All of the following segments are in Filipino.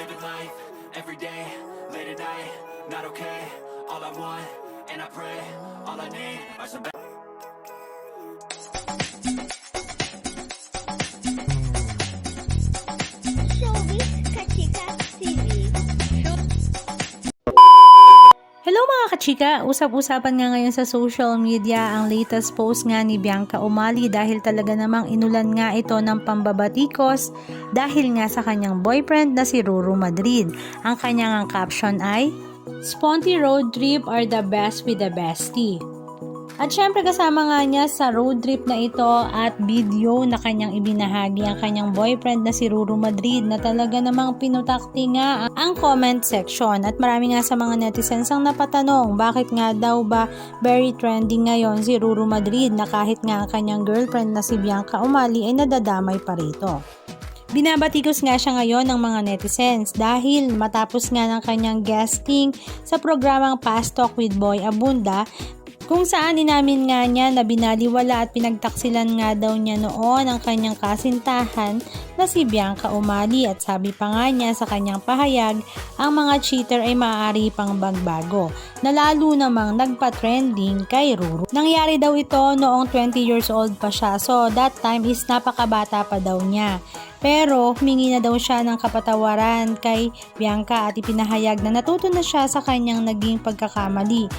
living life, every day, late at night, not okay. All I want, and I pray, all I need are some Showbiz Kachika TV. Hello mga kachika! Usap-usapan nga ngayon sa social media ang latest post nga ni Bianca Umali dahil talaga namang inulan nga ito ng pambabatikos dahil nga sa kanyang boyfriend na si Ruru Madrid. Ang kanyang caption ay, "Sponty road trip are the best with the bestie." At syempre kasama nga niya sa road trip na ito at video na kanyang ibinahagi ang kanyang boyfriend na si Ruru Madrid na talaga namang pinutakti nga ang comment section. At marami nga sa mga netizens ang napatanong bakit nga daw ba very trending ngayon si Ruru Madrid na kahit nga ang kanyang girlfriend na si Bianca Umali ay nadadamay pa rito. Binabatikos nga siya ngayon ng mga netizens dahil matapos nga ng kanyang guesting sa programang Fast Talk with Boy Abunda kung saan inamin nga niya na binaliwala at pinagtaksilan nga daw niya noon ang kanyang kasintahan na si Bianca Umali at sabi pa nga niya sa kanyang pahayag ang mga cheater ay maaari pang magbago na lalo namang nagpa-trending kay Ruru. Nangyari daw ito noong 20 years old pa siya, so that time is napakabata pa daw niya. Pero humingi na daw siya ng kapatawaran kay Bianca at ipinahayag na natuto na siya sa kanyang naging pagkakamali.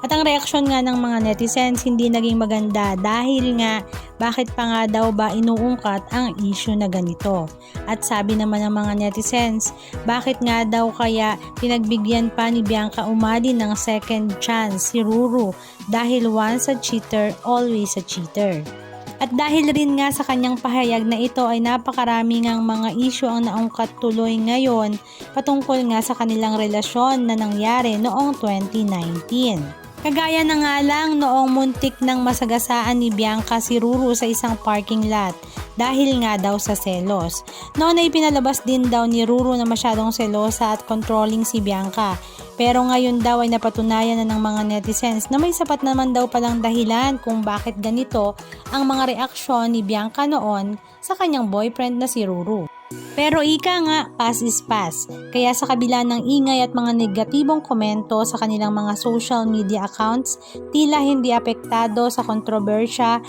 At ang reaksyon nga ng mga netizens hindi naging maganda dahil nga bakit pa nga daw ba inuungkat ang issue na ganito. At sabi naman ng mga netizens, bakit nga daw kaya pinagbigyan pa ni Bianca Umali ng second chance si Ruru dahil once a cheater, always a cheater. At dahil rin nga sa kanyang pahayag na ito ay napakarami ngang mga issue ang naungkat tuloy ngayon patungkol nga sa kanilang relasyon na nangyari noong 2019. Kagaya na nga lang noong muntik ng masagasaan ni Bianca si Ruru sa isang parking lot dahil nga daw sa selos. Noon ay pinalabas din daw ni Ruru na masyadong selosa at controlling si Bianca. Pero ngayon daw ay napatunayan na ng mga netizens na may sapat naman daw palang dahilan kung bakit ganito ang mga reaksyon ni Bianca noon sa kanyang boyfriend na si Ruru. Pero ika nga, pass is pass. Kaya sa kabila ng ingay at mga negatibong komento sa kanilang mga social media accounts, tila hindi apektado sa kontrobersya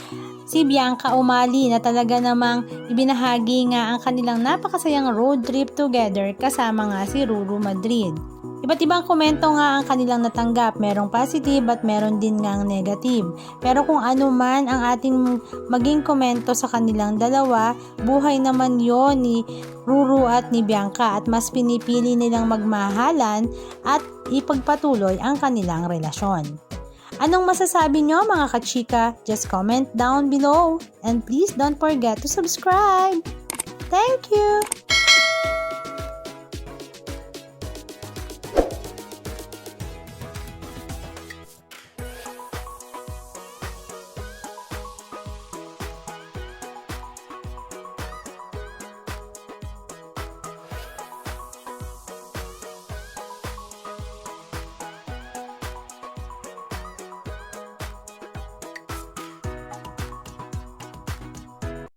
si Bianca Umali na talaga namang ibinahagi nga ang kanilang napakasayang road trip together kasama nga si Ruru Madrid. Iba't ibang komento nga ang kanilang natanggap, merong positive at meron din nga ang negative. Pero kung ano man ang ating maging komento sa kanilang dalawa, buhay naman yon ni Ruru at ni Bianca at mas pinipili nilang magmahalan at ipagpatuloy ang kanilang relasyon. Anong masasabi nyo mga kachika? Just comment down below and please don't forget to subscribe. Thank you!